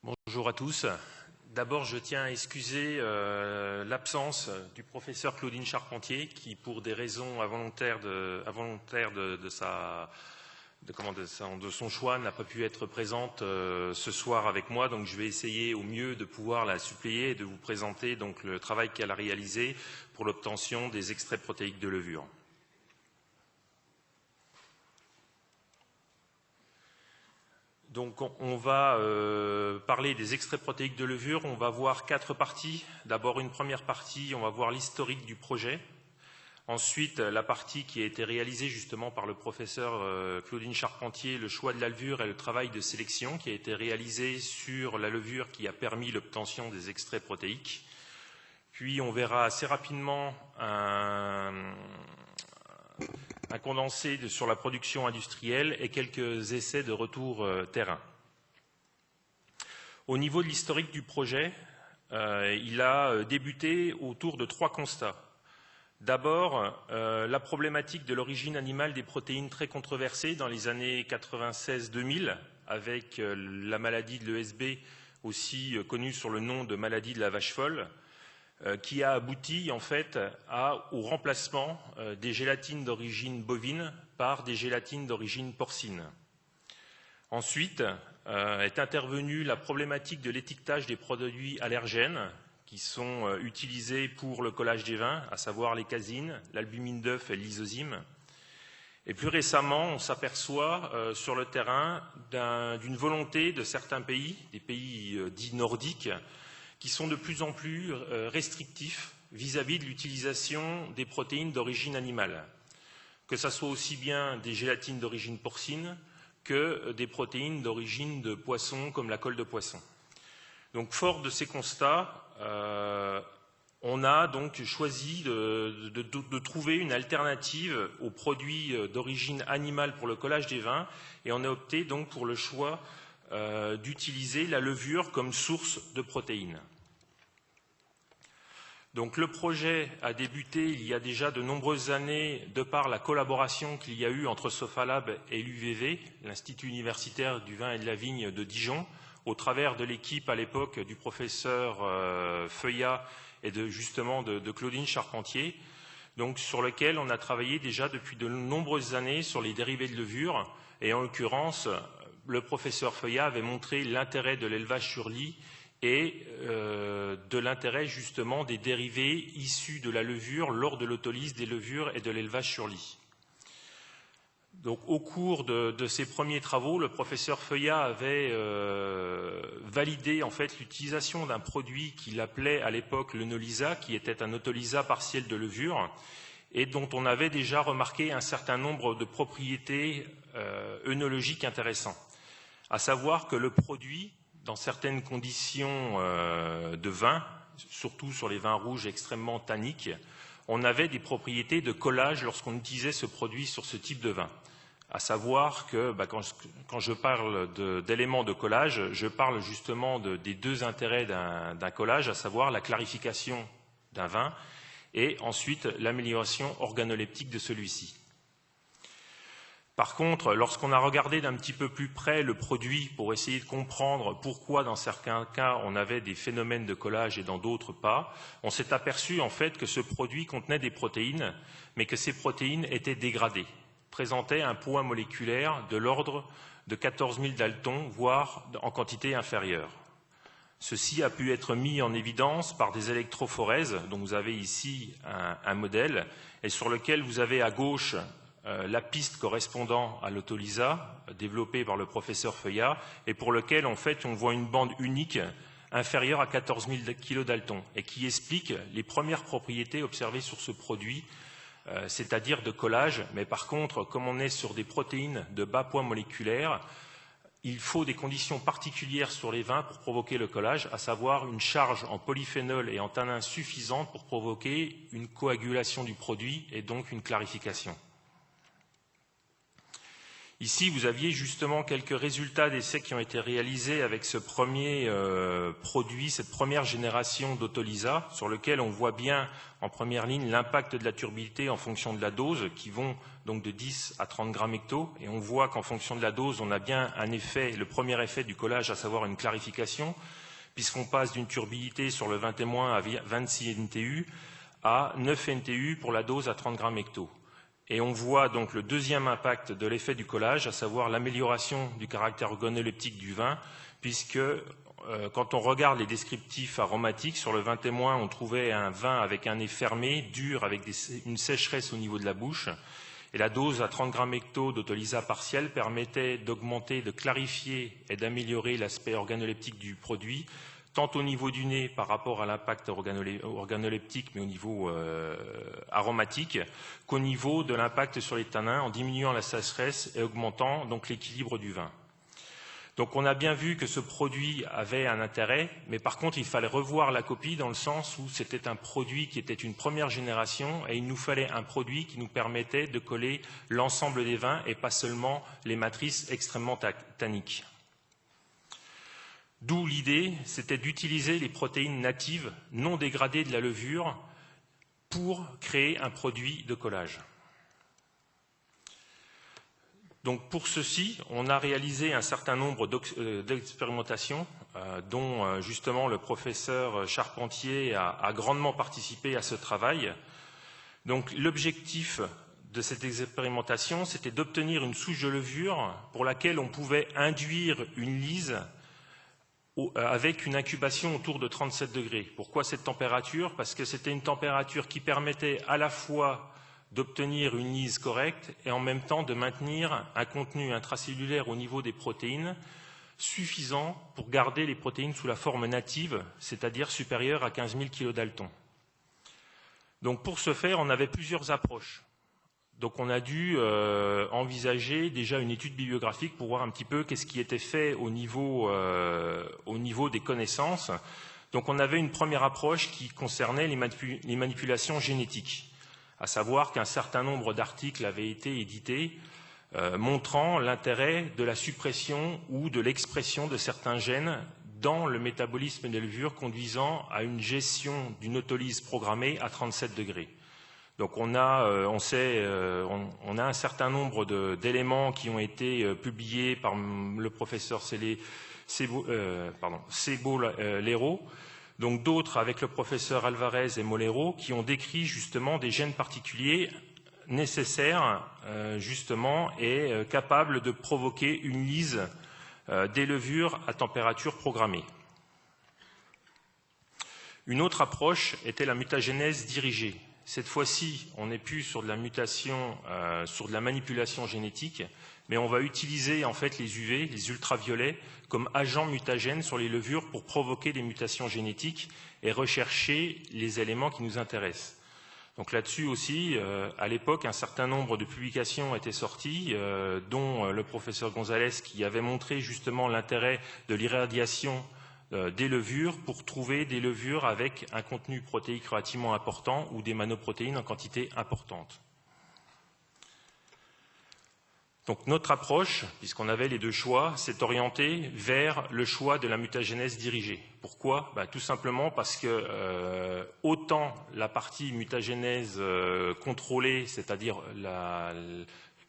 Bonjour à tous. D'abord, je tiens à excuser l'absence du professeur Claudine Charpentier qui, pour des raisons involontaires de son choix, n'a pas pu être présente ce soir avec moi. Donc, je vais essayer au mieux de pouvoir la suppléer et de vous présenter donc le travail qu'elle a réalisé pour l'obtention des extraits protéiques de levure. Donc on va parler des extraits protéiques de levure. On va voir 4 parties. D'abord une première partie, on va voir l'historique du projet. Ensuite, la partie qui a été réalisée justement par le professeur Claudine Charpentier, le choix de la levure et le travail de sélection qui a été réalisé sur la levure qui a permis l'obtention des extraits protéiques. Puis on verra assez rapidement un condensé sur la production industrielle et quelques essais de retour terrain. Au niveau de l'historique du projet, il a débuté autour de 3 constats. D'abord, la problématique de l'origine animale des protéines très controversée dans les années 96-2000, avec la maladie de l'ESB, aussi connue sous le nom de maladie de la vache folle, qui a abouti en fait au remplacement des gélatines d'origine bovine par des gélatines d'origine porcine. Ensuite est intervenue la problématique de l'étiquetage des produits allergènes qui sont utilisés pour le collage des vins, à savoir les casines, l'albumine d'œuf et l'isozyme. Et plus récemment, on s'aperçoit sur le terrain d'une volonté de certains pays, des pays dits nordiques, qui sont de plus en plus restrictifs vis-à-vis de l'utilisation des protéines d'origine animale, que ce soit aussi bien des gélatines d'origine porcine que des protéines d'origine de poisson comme la colle de poisson. Donc, fort de ces constats, on a donc choisi de trouver une alternative aux produits d'origine animale pour le collage des vins et on a opté donc pour le choix d'utiliser la levure comme source de protéines. Donc le projet a débuté il y a déjà de nombreuses années de par la collaboration qu'il y a eu entre Sofalab et l'UVV, l'Institut universitaire du vin et de la vigne de Dijon, au travers de l'équipe à l'époque du professeur Feuillat et de Claudine Charpentier, donc sur lequel on a travaillé déjà depuis de nombreuses années sur les dérivés de levure et en l'occurrence le professeur Feuillat avait montré l'intérêt de l'élevage sur lit et de l'intérêt justement des dérivés issus de la levure lors de l'autolyse des levures et de l'élevage sur lit. Donc au cours de ces premiers travaux, le professeur Feuillat avait validé en fait l'utilisation d'un produit qu'il appelait à l'époque le Nolisa, qui était un autolysa partiel de levure et dont on avait déjà remarqué un certain nombre de propriétés œnologiques intéressantes. À savoir que le produit, dans certaines conditions de vin, surtout sur les vins rouges extrêmement tanniques, on avait des propriétés de collage lorsqu'on utilisait ce produit sur ce type de vin. À savoir que quand je parle d'éléments de collage, je parle justement des 2 intérêts d'un collage, à savoir la clarification d'un vin et ensuite l'amélioration organoleptique de celui-ci. Par contre, lorsqu'on a regardé d'un petit peu plus près le produit pour essayer de comprendre pourquoi dans certains cas on avait des phénomènes de collage et dans d'autres pas, on s'est aperçu en fait que ce produit contenait des protéines, mais que ces protéines étaient dégradées, présentaient un poids moléculaire de l'ordre de 14 000 daltons, voire en quantité inférieure. Ceci a pu être mis en évidence par des électrophorèses, dont vous avez ici un modèle, et sur lequel vous avez à gauche la piste correspondant à l'autolysa développée par le professeur Feuillat et pour lequel en fait on voit une bande unique inférieure à 14 000 kilodaltons et qui explique les premières propriétés observées sur ce produit, c'est-à-dire de collage, mais par contre comme on est sur des protéines de bas poids moléculaire, il faut des conditions particulières sur les vins pour provoquer le collage, à savoir une charge en polyphénol et en tannin suffisante pour provoquer une coagulation du produit et donc une clarification. Ici, vous aviez justement quelques résultats d'essais qui ont été réalisés avec ce premier produit, cette première génération d'Autolysa, sur lequel on voit bien en première ligne l'impact de la turbidité en fonction de la dose, qui vont donc de 10 à 30 grammes hecto, et on voit qu'en fonction de la dose, on a bien un effet, le premier effet du collage, à savoir une clarification, puisqu'on passe d'une turbidité sur le 20 à 26 NTU à 9 NTU pour la dose à 30 grammes hecto. Et on voit donc le deuxième impact de l'effet du collage, à savoir l'amélioration du caractère organoleptique du vin, puisque quand on regarde les descriptifs aromatiques, sur le 20 témoin, on trouvait un vin avec un nez fermé, dur, avec une sécheresse au niveau de la bouche. Et la dose à 30 grammes hecto d'Autolysa partielle permettait d'augmenter, de clarifier et d'améliorer l'aspect organoleptique du produit, tant au niveau du nez par rapport à l'impact organoleptique, mais au niveau aromatique, qu'au niveau de l'impact sur les tanins, en diminuant la sécheresse et augmentant donc l'équilibre du vin. Donc on a bien vu que ce produit avait un intérêt, mais par contre il fallait revoir la copie dans le sens où c'était un produit qui était une première génération et il nous fallait un produit qui nous permettait de coller l'ensemble des vins et pas seulement les matrices extrêmement tanniques. D'où l'idée, c'était d'utiliser les protéines natives non dégradées de la levure pour créer un produit de collage. Donc pour ceci, on a réalisé un certain nombre d'expérimentations, dont justement le professeur Charpentier a grandement participé à ce travail. Donc l'objectif de cette expérimentation, c'était d'obtenir une souche de levure pour laquelle on pouvait induire une lyse avec une incubation autour de 37 degrés. Pourquoi cette température? Parce que c'était une température qui permettait à la fois d'obtenir une lyse correcte et en même temps de maintenir un contenu intracellulaire au niveau des protéines suffisant pour garder les protéines sous la forme native, c'est-à-dire supérieure à 15 000 kilodaltons. Donc pour ce faire, on avait plusieurs approches. Donc on a dû envisager déjà une étude bibliographique pour voir un petit peu qu'est-ce qui était fait au niveau des connaissances. Donc on avait une première approche qui concernait les manipulations génétiques, à savoir qu'un certain nombre d'articles avaient été édités montrant l'intérêt de la suppression ou de l'expression de certains gènes dans le métabolisme des levures conduisant à une gestion d'une autolyse programmée à 37 degrés. Donc on a un certain nombre d'éléments qui ont été publiés par le professeur Sebo-Lero, donc d'autres avec le professeur Alvarez et Molero, qui ont décrit justement des gènes particuliers nécessaires justement et capables de provoquer une lyse des levures à température programmée. Une autre approche était la mutagénèse dirigée. Cette fois-ci, on n'est plus sur de la mutation, sur de la manipulation génétique, mais on va utiliser en fait les UV, les ultraviolets, comme agents mutagènes sur les levures pour provoquer des mutations génétiques et rechercher les éléments qui nous intéressent. Donc là-dessus aussi, à l'époque, un certain nombre de publications étaient sorties, dont le professeur Gonzalez qui avait montré justement l'intérêt de l'irradiation des levures pour trouver des levures avec un contenu protéique relativement important ou des manoprotéines en quantité importante. Donc notre approche, puisqu'on avait les deux choix, s'est orientée vers le choix de la mutagénèse dirigée. Pourquoi? Tout simplement parce que autant la partie mutagénèse contrôlée, c'est-à-dire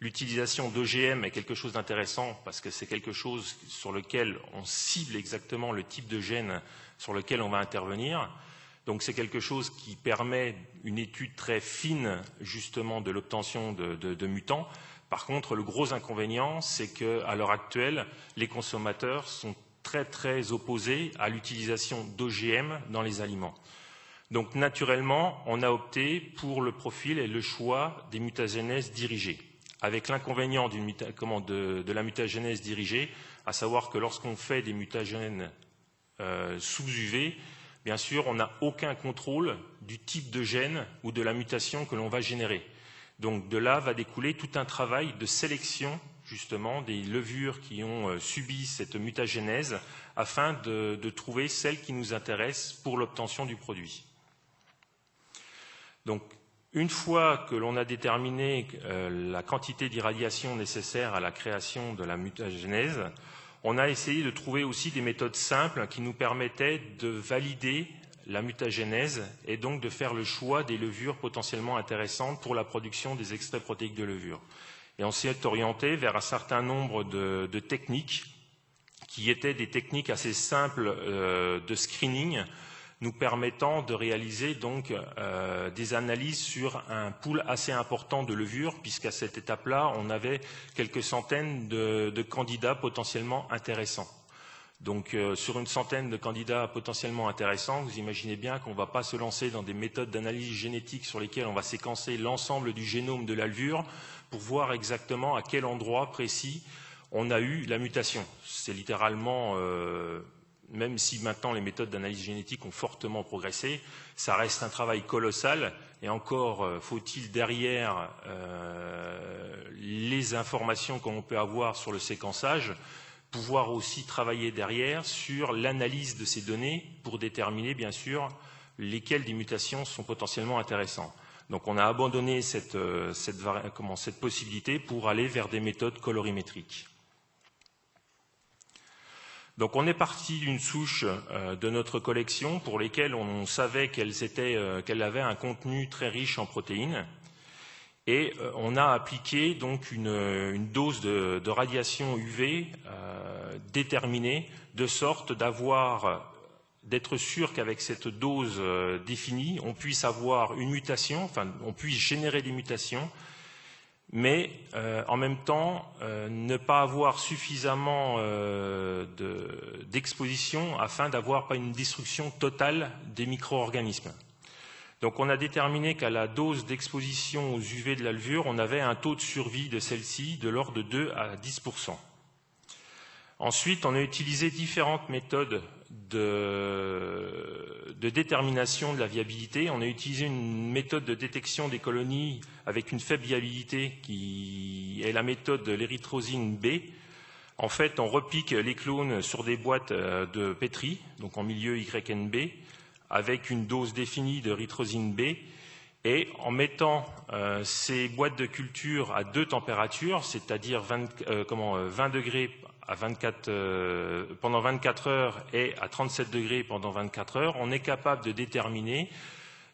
l'utilisation d'OGM est quelque chose d'intéressant parce que c'est quelque chose sur lequel on cible exactement le type de gène sur lequel on va intervenir. Donc c'est quelque chose qui permet une étude très fine justement de l'obtention de mutants. Par contre, le gros inconvénient, c'est qu'à l'heure actuelle, les consommateurs sont très opposés à l'utilisation d'OGM dans les aliments. Donc naturellement, on a opté pour le profil et le choix des mutagénèses dirigées, avec l'inconvénient de la mutagénèse dirigée, à savoir que lorsqu'on fait des mutagènes sous UV, bien sûr, on n'a aucun contrôle du type de gène ou de la mutation que l'on va générer. Donc de là va découler tout un travail de sélection justement des levures qui ont subi cette mutagénèse afin de trouver celles qui nous intéressent pour l'obtention du produit. Donc Une fois que l'on a déterminé la quantité d'irradiation nécessaire à la création de la mutagénèse, on a essayé de trouver aussi des méthodes simples qui nous permettaient de valider la mutagénèse et donc de faire le choix des levures potentiellement intéressantes pour la production des extraits protéiques de levure. Et on s'est orienté vers un certain nombre de techniques qui étaient des techniques assez simples de screening, nous permettant de réaliser donc des analyses sur un pool assez important de levures, puisqu'à cette étape-là, on avait quelques centaines de candidats potentiellement intéressants. Donc sur une centaine de candidats potentiellement intéressants, vous imaginez bien qu'on ne va pas se lancer dans des méthodes d'analyse génétique sur lesquelles on va séquencer l'ensemble du génome de la levure pour voir exactement à quel endroit précis on a eu la mutation. C'est littéralement... même si maintenant les méthodes d'analyse génétique ont fortement progressé, ça reste un travail colossal et encore faut-il derrière les informations qu'on peut avoir sur le séquençage, pouvoir aussi travailler derrière sur l'analyse de ces données pour déterminer bien sûr lesquelles des mutations sont potentiellement intéressantes. Donc on a abandonné cette possibilité pour aller vers des méthodes colorimétriques. Donc on est parti d'une souche de notre collection pour lesquelles on savait qu'elle avait un contenu très riche en protéines et on a appliqué donc une dose de radiation UV déterminée de sorte d'être sûr qu'avec cette dose définie on puisse avoir une mutation, enfin on puisse générer des mutations, mais en même temps ne pas avoir suffisamment d'exposition afin d'avoir pas une destruction totale des micro-organismes. Donc on a déterminé qu'à la dose d'exposition aux UV de la levure, on avait un taux de survie de celle-ci de l'ordre de 2 à 10%. Ensuite, on a utilisé différentes méthodes de détermination de la viabilité. On a utilisé une méthode de détection des colonies avec une faible viabilité qui est la méthode de l'érythrosine B. En fait, on repique les clones sur des boîtes de Petri, donc en milieu YNB, avec une dose définie de érythrosine B. Et en mettant ces boîtes de culture à 2 températures, c'est-à-dire 20 degrés pendant 24 heures et à 37 degrés pendant 24 heures, on est capable de déterminer,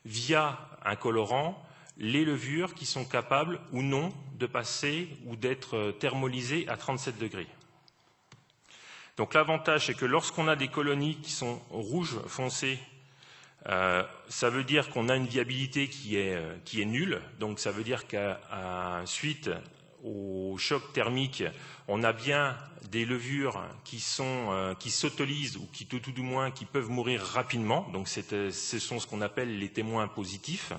via un colorant, les levures qui sont capables ou non de passer ou d'être thermolysées à 37 degrés. Donc l'avantage, c'est que lorsqu'on a des colonies qui sont rouges foncées, ça veut dire qu'on a une viabilité qui est nulle. Donc ça veut dire qu'à suite au choc thermique, on a bien des levures qui s'autolysent ou qui tout du moins qui peuvent mourir rapidement. Donc ce sont ce qu'on appelle les témoins positifs.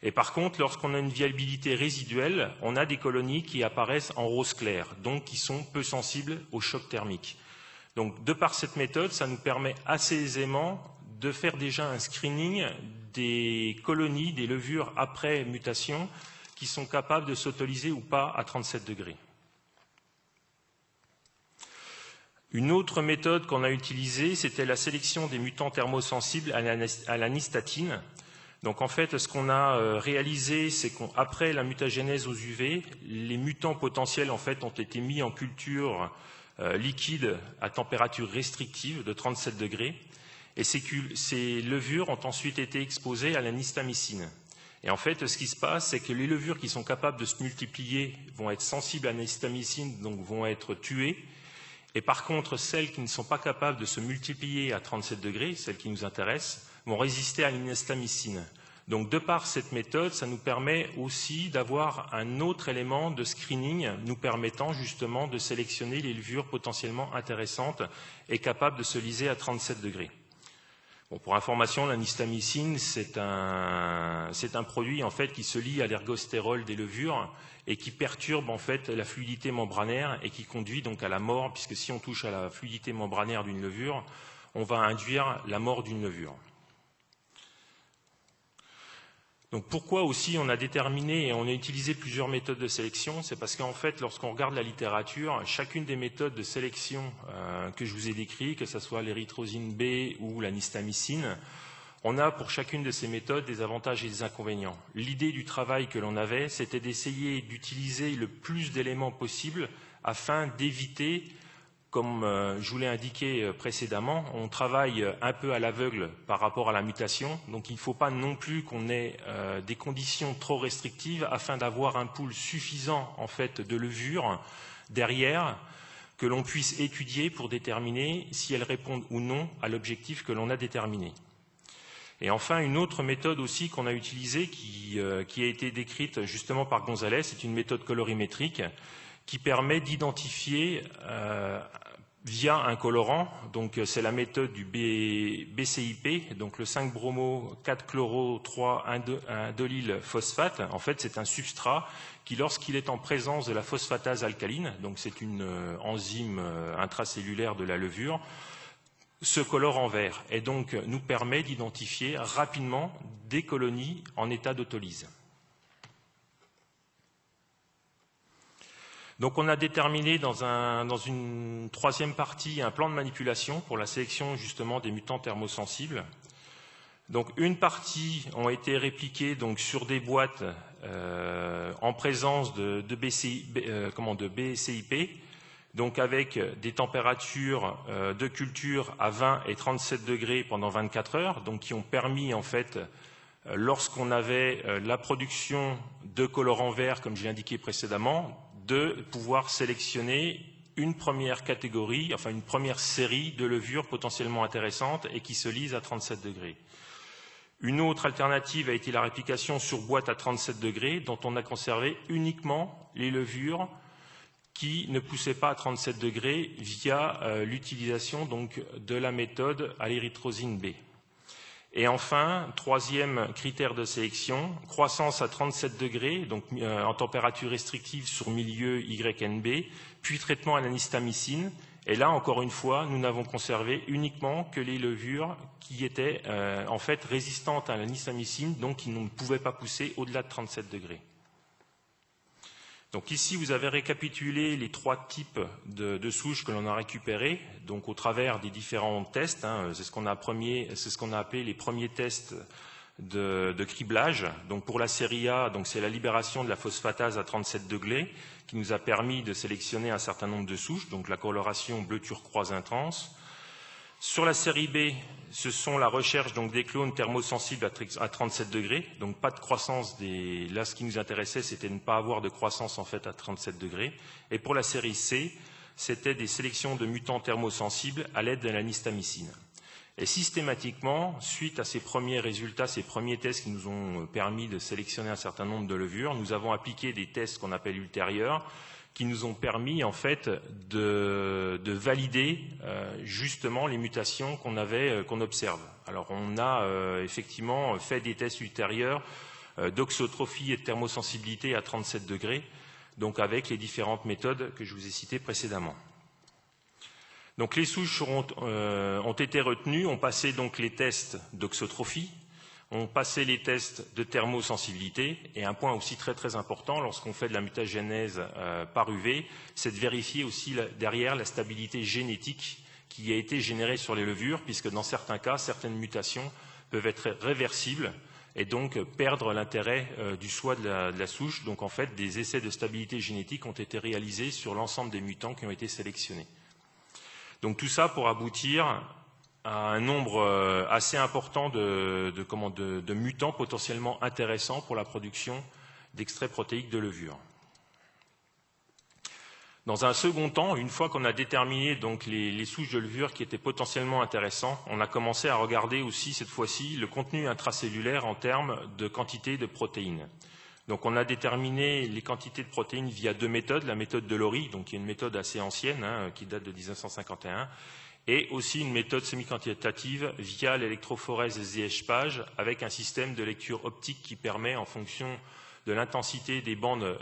Et par contre, lorsqu'on a une viabilité résiduelle, on a des colonies qui apparaissent en rose clair, donc qui sont peu sensibles au choc thermique. Donc de par cette méthode, ça nous permet assez aisément de faire déjà un screening des colonies, des levures après mutation, qui sont capables de s'autolyser ou pas à 37 degrés. Une autre méthode qu'on a utilisée, c'était la sélection des mutants thermosensibles à la nystatine. Donc en fait, ce qu'on a réalisé, c'est qu'après la mutagénèse aux UV, les mutants potentiels en fait ont été mis en culture liquide à température restrictive de 37 degrés. Et ces levures ont ensuite été exposées à la nystamicine. Et en fait, ce qui se passe, c'est que les levures qui sont capables de se multiplier vont être sensibles à la nystamicine, donc vont être tuées. Et par contre, celles qui ne sont pas capables de se multiplier à 37 degrés, celles qui nous intéressent, vont résister à l'inestamicine. Donc, de par cette méthode, ça nous permet aussi d'avoir un autre élément de screening nous permettant justement de sélectionner les levures potentiellement intéressantes et capables de se lyser à 37 degrés. Bon, pour information, la nystamicine, c'est un produit en fait qui se lie à l'ergostérol des levures et qui perturbe en fait la fluidité membranaire et qui conduit donc à la mort, puisque si on touche à la fluidité membranaire d'une levure, on va induire la mort d'une levure. Donc pourquoi aussi on a déterminé et on a utilisé plusieurs méthodes de sélection? C'est parce qu'en fait, lorsqu'on regarde la littérature, chacune des méthodes de sélection que je vous ai décrites, que ce soit l'érythrosine B ou la nystamicine, On a pour chacune de ces méthodes des avantages et des inconvénients. L'idée du travail que l'on avait, c'était d'essayer d'utiliser le plus d'éléments possible afin d'éviter, comme je vous l'ai indiqué précédemment, on travaille un peu à l'aveugle par rapport à la mutation, donc il ne faut pas non plus qu'on ait des conditions trop restrictives afin d'avoir un pool suffisant en fait, de levures derrière que l'on puisse étudier pour déterminer si elles répondent ou non à l'objectif que l'on a déterminé. Et enfin, une autre méthode aussi qu'on a utilisée, qui a été décrite justement par Gonzalez, c'est une méthode colorimétrique qui permet d'identifier via un colorant, donc c'est la méthode du BCIP, donc le 5-bromo 4-chloro-3-indolyle phosphate. En fait, c'est un substrat qui, lorsqu'il est en présence de la phosphatase alcaline, donc c'est une enzyme intracellulaire de la levure, se colore en vert et donc nous permet d'identifier rapidement des colonies en état d'autolyse. Donc on a déterminé dans une troisième partie un plan de manipulation pour la sélection justement des mutants thermosensibles. Donc une partie ont été répliquées donc, sur des boîtes en présence de BCIP, donc avec des températures de culture à 20 et 37 degrés pendant 24 heures, donc qui ont permis en fait, lorsqu'on avait la production de colorants verts, comme je l'ai indiqué précédemment, de pouvoir sélectionner une première catégorie, enfin une première série de levures potentiellement intéressantes et qui se lisent à 37 degrés. Une autre alternative a été la réplication sur boîte à 37 degrés, dont on a conservé uniquement les levures qui ne poussaient pas à 37 degrés via l'utilisation donc de la méthode à l'érythrosine B. Et enfin, troisième critère de sélection, croissance à 37 degrés, donc en température restrictive sur milieu YNB, puis traitement à l'anhistamicine. Et là, encore une fois, nous n'avons conservé uniquement que les levures qui étaient en fait résistantes à l'anhistamicine, donc qui ne pouvaient pas pousser au-delà de 37 degrés. Donc ici, vous avez récapitulé les trois types de souches que l'on a récupérées, donc au travers des différents tests. C'est ce qu'on a appelé les premiers tests de criblage. Donc pour la série A, c'est la libération de la phosphatase à 37 degrés qui nous a permis de sélectionner un certain nombre de souches, donc la coloration bleu turquoise intense. Sur la série B, ce sont la recherche donc, des clones thermosensibles à 37 degrés, donc pas de croissance des... Là, ce qui nous intéressait, c'était de ne pas avoir de croissance en fait à 37 degrés. Et pour la série C, c'était des sélections de mutants thermosensibles à l'aide de l'anhistamicine. Et systématiquement, suite à ces premiers résultats, ces premiers tests qui nous ont permis de sélectionner un certain nombre de levures, nous avons appliqué des tests qu'on appelle ultérieurs, qui nous ont permis en fait de valider justement les mutations qu'on observe. Alors on a effectivement fait des tests ultérieurs d'oxotrophie et de thermosensibilité à 37 degrés, donc avec les différentes méthodes que je vous ai citées précédemment. Donc les souches ont été retenues, on passait donc les tests d'oxotrophie, on passait les tests de thermosensibilité, et un point aussi très très important lorsqu'on fait de la mutagénèse par UV, c'est de vérifier aussi derrière la stabilité génétique qui a été générée sur les levures, puisque dans certains cas, certaines mutations peuvent être réversibles et donc perdre l'intérêt du choix de la souche. Donc en fait, des essais de stabilité génétique ont été réalisés sur l'ensemble des mutants qui ont été sélectionnés. Donc tout ça pour aboutir à un nombre assez important de mutants potentiellement intéressants pour la production d'extraits protéiques de levure. Dans un second temps, une fois qu'on a déterminé donc les souches de levure qui étaient potentiellement intéressantes, on a commencé à regarder aussi cette fois-ci le contenu intracellulaire en termes de quantité de protéines. Donc on a déterminé les quantités de protéines via deux méthodes, la méthode de Lori, donc qui est une méthode assez ancienne, qui date de 1951, et aussi une méthode semi-quantitative via l'électrophorèse ZH-PAGE avec un système de lecture optique qui permet, en fonction de l'intensité des bandes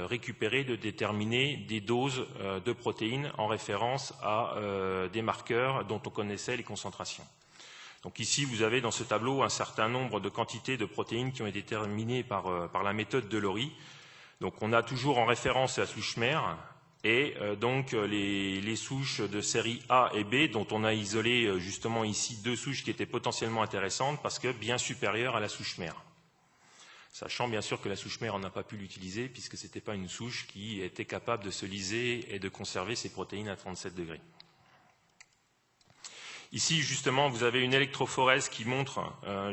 récupérées, de déterminer des doses de protéines en référence à des marqueurs dont on connaissait les concentrations. Donc ici, vous avez dans ce tableau un certain nombre de quantités de protéines qui ont été déterminées par la méthode de Lori. Donc on a toujours en référence la souche mère, et donc les souches de série A et B, dont on a isolé justement ici 2 souches qui étaient potentiellement intéressantes parce que bien supérieures à la souche mère. Sachant bien sûr que la souche mère, on n'a pas pu l'utiliser puisque ce n'était pas une souche qui était capable de se lyser et de conserver ses protéines à 37 degrés. Ici, justement, vous avez une électrophorèse qui montre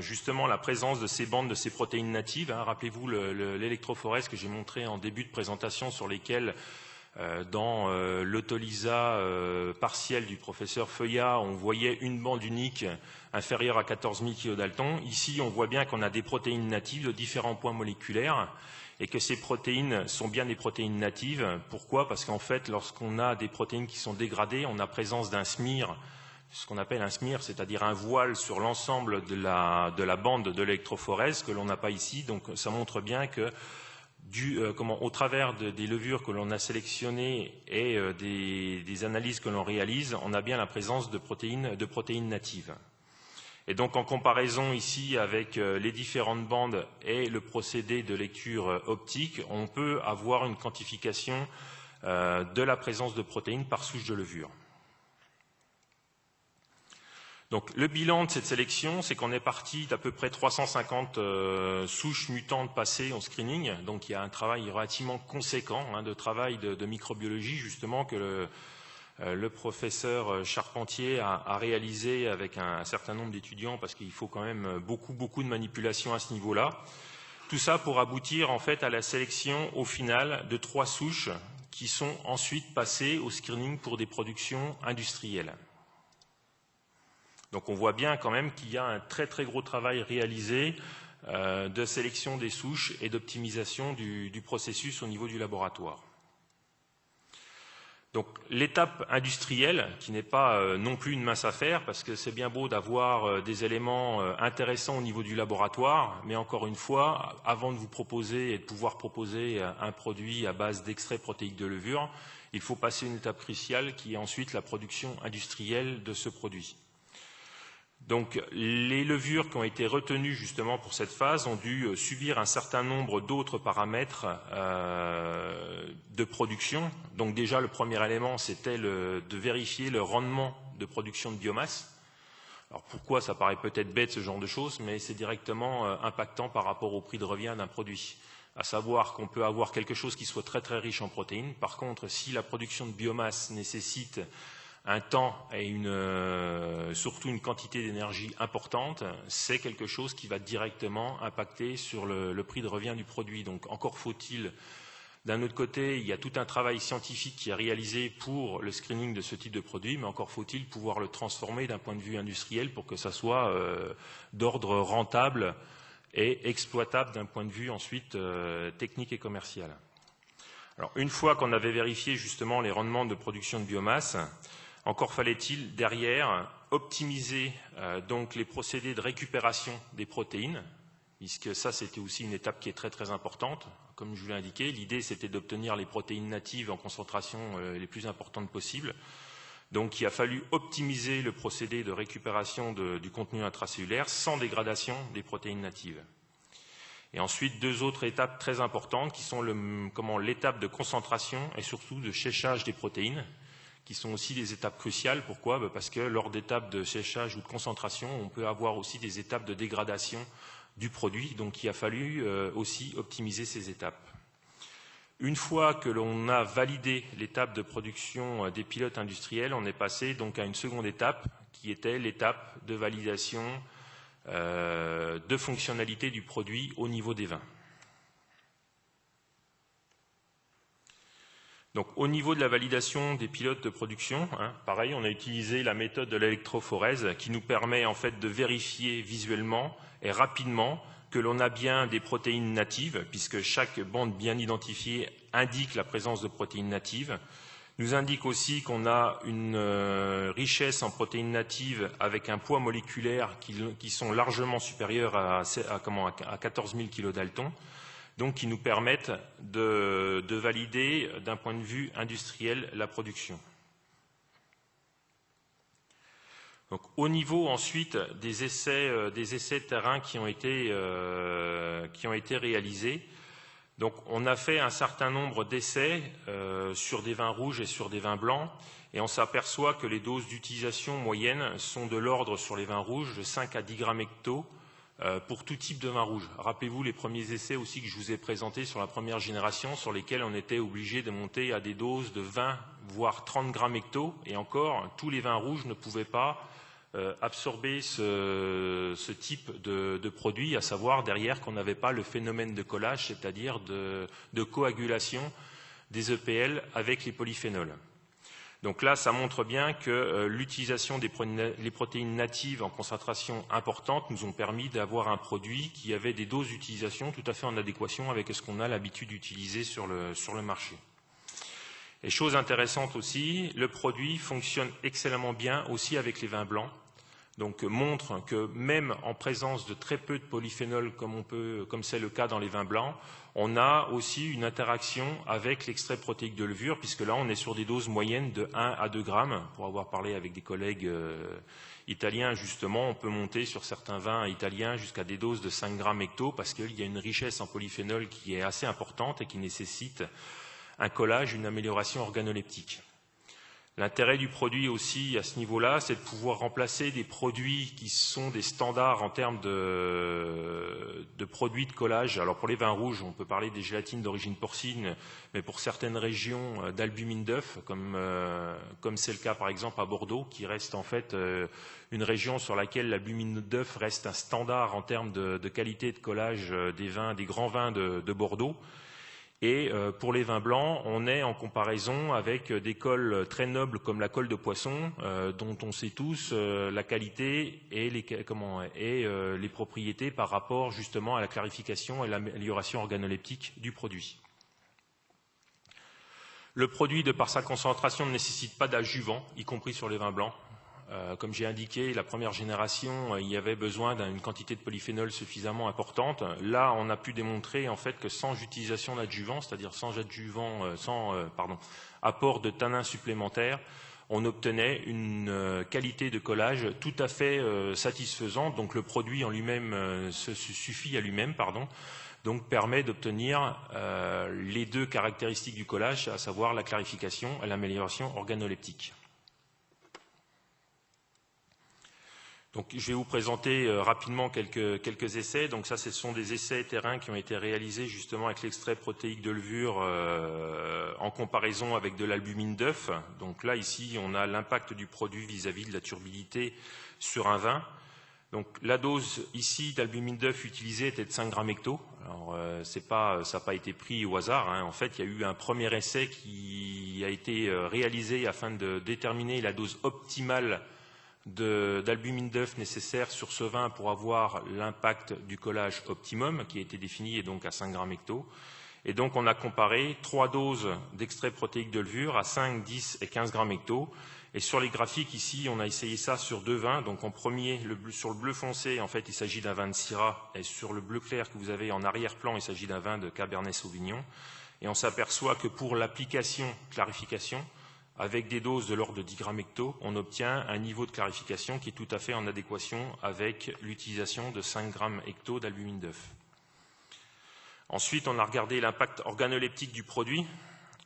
justement la présence de ces bandes de ces protéines natives. Rappelez-vous l'électrophorèse que j'ai montré en début de présentation sur lesquelles dans l'autolysa partielle du professeur Feuillat, on voyait une bande unique inférieure à 14 000 kilodaltons. Ici, on voit bien qu'on a des protéines natives de différents points moléculaires et que ces protéines sont bien des protéines natives. Pourquoi? Parce qu'en fait, lorsqu'on a des protéines qui sont dégradées, on a présence d'un SMIR, ce qu'on appelle un SMIR, c'est-à-dire un voile sur l'ensemble de la bande de l'électrophorèse que l'on n'a pas ici. Donc ça montre bien que au travers des levures que l'on a sélectionnées et des analyses que l'on réalise, on a bien la présence de protéines natives. Et donc en comparaison ici avec les différentes bandes et le procédé de lecture optique, on peut avoir une quantification de la présence de protéines par souche de levure. Donc, le bilan de cette sélection, c'est qu'on est parti d'à peu près 350 souches mutantes passées en screening. Donc, il y a un travail relativement conséquent de travail de microbiologie, justement, que le professeur Charpentier a réalisé avec un certain nombre d'étudiants, parce qu'il faut quand même beaucoup de manipulations à ce niveau-là. Tout ça pour aboutir, en fait, à la sélection, au final, de 3 souches qui sont ensuite passées au screening pour des productions industrielles. Donc on voit bien quand même qu'il y a un très gros travail réalisé de sélection des souches et d'optimisation du processus au niveau du laboratoire. Donc l'étape industrielle, qui n'est pas non plus une mince affaire, parce que c'est bien beau d'avoir des éléments intéressants au niveau du laboratoire, mais encore une fois, avant de vous proposer et de pouvoir proposer un produit à base d'extrait protéique de levure, il faut passer une étape cruciale qui est ensuite la production industrielle de ce produit. Donc les levures qui ont été retenues justement pour cette phase ont dû subir un certain nombre d'autres paramètres de production. Donc déjà le premier élément c'était de vérifier le rendement de production de biomasse. Alors pourquoi? Ça paraît peut-être bête ce genre de choses, mais c'est directement impactant par rapport au prix de revient d'un produit. À savoir qu'on peut avoir quelque chose qui soit très riche en protéines. Par contre, si la production de biomasse nécessite un temps et surtout une quantité d'énergie importante, c'est quelque chose qui va directement impacter sur le prix de revient du produit. Donc encore faut-il, d'un autre côté, il y a tout un travail scientifique qui est réalisé pour le screening de ce type de produit, mais encore faut-il pouvoir le transformer d'un point de vue industriel pour que ça soit d'ordre rentable et exploitable d'un point de vue ensuite technique et commercial. Alors une fois qu'on avait vérifié justement les rendements de production de biomasse, encore fallait-il derrière optimiser donc les procédés de récupération des protéines, puisque ça c'était aussi une étape qui est très importante. Comme je vous l'ai indiqué, l'idée c'était d'obtenir les protéines natives en concentration les plus importantes possibles. Donc il a fallu optimiser le procédé de récupération du contenu intracellulaire sans dégradation des protéines natives. Et ensuite, 2 autres étapes très importantes qui sont l'étape de concentration et surtout de séchage des protéines, qui sont aussi des étapes cruciales. Pourquoi? Parce que lors d'étapes de séchage ou de concentration, on peut avoir aussi des étapes de dégradation du produit. Donc il a fallu aussi optimiser ces étapes. Une fois que l'on a validé l'étape de production des pilotes industriels, on est passé donc à une seconde étape qui était l'étape de validation de fonctionnalité du produit au niveau des vins. Donc, au niveau de la validation des pilotes de production, pareil, on a utilisé la méthode de l'électrophorèse qui nous permet en fait de vérifier visuellement et rapidement que l'on a bien des protéines natives, puisque chaque bande bien identifiée indique la présence de protéines natives, nous indique aussi qu'on a une richesse en protéines natives avec un poids moléculaire qui sont largement supérieurs à 14 000 kilodaltons, donc qui nous permettent de valider d'un point de vue industriel la production. Donc, au niveau ensuite des essais terrain qui ont été réalisés, Donc on a fait un certain nombre d'essais sur des vins rouges et sur des vins blancs, et on s'aperçoit que les doses d'utilisation moyennes sont de l'ordre sur les vins rouges de 5 à 10 grammes hecto pour tout type de vin rouge. Rappelez-vous les premiers essais aussi que je vous ai présentés sur la première génération, sur lesquels on était obligé de monter à des doses de 20 voire 30 grammes hecto, et encore, tous les vins rouges ne pouvaient pas absorber ce type de produit, à savoir derrière qu'on n'avait pas le phénomène de collage, c'est-à-dire de coagulation des EPL avec les polyphénols. Donc là, ça montre bien que l'utilisation des protéines natives en concentration importante nous ont permis d'avoir un produit qui avait des doses d'utilisation tout à fait en adéquation avec ce qu'on a l'habitude d'utiliser sur le marché. Et chose intéressante aussi, le produit fonctionne excellemment bien aussi avec les vins blancs. Donc montre que même en présence de très peu de polyphénol comme c'est le cas dans les vins blancs, on a aussi une interaction avec l'extrait protéique de levure, puisque là on est sur des doses moyennes de 1 à 2 grammes. Pour avoir parlé avec des collègues italiens, justement, on peut monter sur certains vins italiens jusqu'à des doses de 5 grammes hecto, parce qu'il y a une richesse en polyphénol qui est assez importante et qui nécessite un collage, une amélioration organoleptique. L'intérêt du produit aussi à ce niveau-là, c'est de pouvoir remplacer des produits qui sont des standards en termes de produits de collage. Alors pour les vins rouges, on peut parler des gélatines d'origine porcine, mais pour certaines régions d'albumine d'œuf, comme c'est le cas par exemple à Bordeaux, qui reste en fait une région sur laquelle l'albumine d'œuf reste un standard en termes de qualité de collage des grands vins de Bordeaux. Et pour les vins blancs, on est en comparaison avec des cols très nobles comme la colle de poisson, dont on sait tous la qualité et les propriétés par rapport justement à la clarification et l'amélioration organoleptique du produit. Le produit, de par sa concentration, ne nécessite pas d'adjuvant, y compris sur les vins blancs. Comme j'ai indiqué, la première génération, il y avait besoin d'une quantité de polyphénol suffisamment importante. Là, on a pu démontrer en fait que sans utilisation d'adjuvant, c'est-à-dire sans apport de tanins supplémentaires, on obtenait une qualité de collage tout à fait satisfaisante. Donc le produit en lui-même se suffit à lui-même, donc permet d'obtenir les deux caractéristiques du collage, à savoir la clarification et l'amélioration organoleptique. Donc, je vais vous présenter rapidement quelques essais. Donc ça, ce sont des essais terrain qui ont été réalisés justement avec l'extrait protéique de levure en comparaison avec de l'albumine d'œuf. Donc là, ici, on a l'impact du produit vis-à-vis de la turbidité sur un vin. Donc la dose ici d'albumine d'œuf utilisée était de 5 grammes hecto. Alors ça n'a pas été pris au hasard. En fait, il y a eu un premier essai qui a été réalisé afin de déterminer la dose optimale d'albumine d'œuf nécessaire sur ce vin pour avoir l'impact du collage optimum qui a été défini et donc à 5 grammes hecto. Et donc on a comparé 3 doses d'extrait protéique de levure à 5, 10 et 15 grammes hecto. Et sur les graphiques ici, on a essayé ça sur 2 vins. Donc en premier, sur le bleu foncé, en fait, il s'agit d'un vin de Syrah. Et sur le bleu clair que vous avez en arrière-plan, il s'agit d'un vin de Cabernet Sauvignon. Et on s'aperçoit que pour l'application clarification, avec des doses de l'ordre de 10 grammes hecto, on obtient un niveau de clarification qui est tout à fait en adéquation avec l'utilisation de 5 grammes hecto d'albumine d'œuf. Ensuite, on a regardé l'impact organoleptique du produit.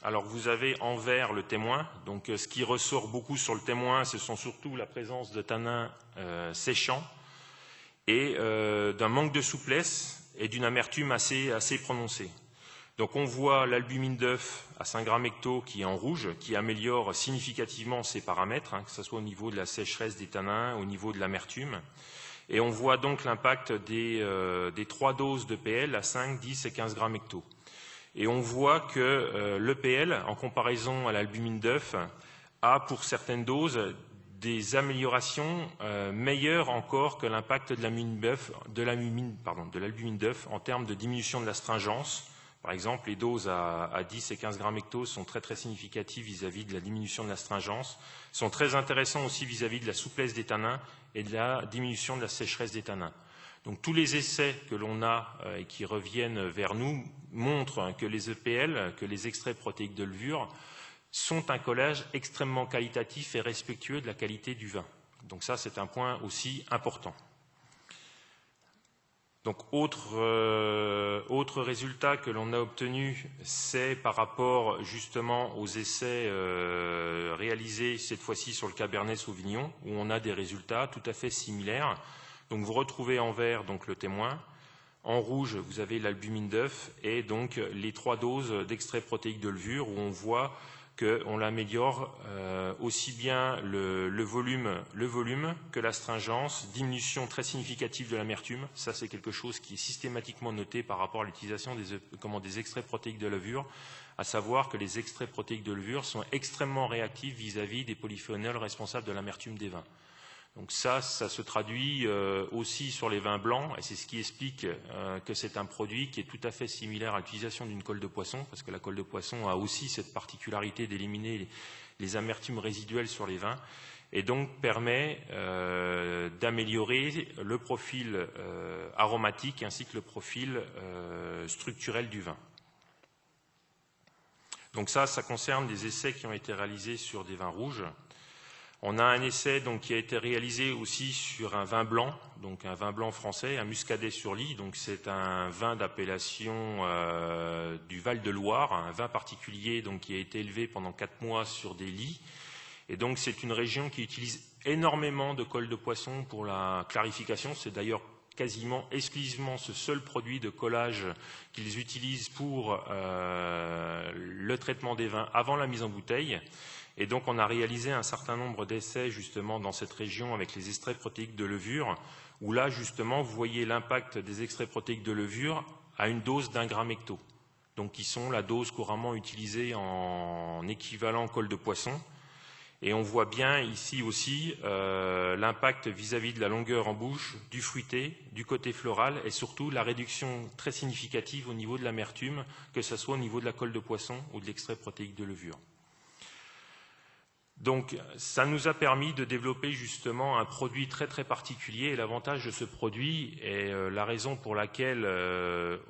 Alors, vous avez en vert le témoin. Donc, ce qui ressort beaucoup sur le témoin, ce sont surtout la présence de tanins séchants et d'un manque de souplesse et d'une amertume assez prononcée. Donc on voit l'albumine d'œuf à 5 grammes hecto qui est en rouge, qui améliore significativement ses paramètres, que ce soit au niveau de la sécheresse des tanins, au niveau de l'amertume. Et on voit donc l'impact des 3 doses de PL à 5, 10 et 15 grammes hecto. Et on voit que l'EPL, en comparaison à l'albumine d'œuf, a pour certaines doses des améliorations meilleures encore que l'impact de l'albumine d'œuf en termes de diminution de l'astringence. Par exemple, les doses à 10 et 15 grammes hecto sont très significatives vis-à-vis de la diminution de l'astringence, sont très intéressants aussi vis-à-vis de la souplesse des tanins et de la diminution de la sécheresse des tanins. Donc tous les essais que l'on a et qui reviennent vers nous montrent que les EPL, que les extraits protéiques de levure, sont un collage extrêmement qualitatif et respectueux de la qualité du vin. Donc ça, c'est un point aussi important. Donc, autre résultat que l'on a obtenu, c'est par rapport justement aux essais réalisés cette fois-ci sur le Cabernet Sauvignon, où on a des résultats tout à fait similaires. Donc, vous retrouvez en vert donc, le témoin. En rouge, vous avez l'albumine d'œuf et donc les 3 doses d'extrait protéique de levure où on voit qu'on l'améliore aussi bien le volume que l'astringence, diminution très significative de l'amertume. Ça, c'est quelque chose qui est systématiquement noté par rapport à l'utilisation des extraits protéiques de levure, à savoir que les extraits protéiques de levure sont extrêmement réactifs vis-à-vis des polyphénols responsables de l'amertume des vins. Donc ça se traduit aussi sur les vins blancs, et c'est ce qui explique que c'est un produit qui est tout à fait similaire à l'utilisation d'une colle de poisson, parce que la colle de poisson a aussi cette particularité d'éliminer les amertumes résiduelles sur les vins, et donc permet d'améliorer le profil aromatique ainsi que le profil structurel du vin. Donc ça concerne des essais qui ont été réalisés sur des vins rouges. On a un essai donc, qui a été réalisé aussi sur un vin blanc, donc un vin blanc français, un muscadet sur lie. Donc c'est un vin d'appellation du Val-de-Loire, un vin particulier donc, qui a été élevé pendant 4 mois sur des lies. Et donc c'est une région qui utilise énormément de colle de poisson pour la clarification. C'est d'ailleurs quasiment exclusivement ce seul produit de collage qu'ils utilisent pour le traitement des vins avant la mise en bouteille. Et donc, on a réalisé un certain nombre d'essais, justement, dans cette région avec les extraits protéiques de levure, où là, justement, vous voyez l'impact des extraits protéiques de levure à une dose d'1 gramme hecto, donc qui sont la dose couramment utilisée en équivalent colle de poisson. Et on voit bien ici aussi l'impact vis-à-vis de la longueur en bouche, du fruité, du côté floral, et surtout la réduction très significative au niveau de l'amertume, que ce soit au niveau de la colle de poisson ou de l'extrait protéique de levure. Donc, ça nous a permis de développer justement un produit très très particulier. Et l'avantage de ce produit, et la raison pour laquelle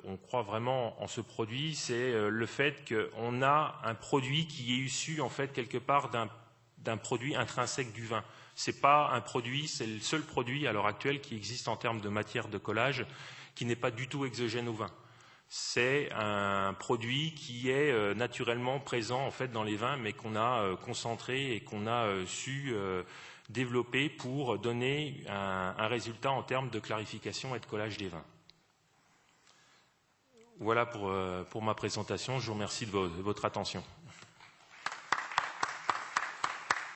on croit vraiment en ce produit, c'est le fait qu'on a un produit qui est issu en fait quelque part d'un produit intrinsèque du vin. C'est pas un produit, c'est le seul produit à l'heure actuelle qui existe en termes de matière de collage qui n'est pas du tout exogène au vin. C'est un produit qui est naturellement présent en fait dans les vins, mais qu'on a concentré et qu'on a su développer pour donner un résultat en termes de clarification et de collage des vins. Voilà pour ma présentation. Je vous remercie de votre attention.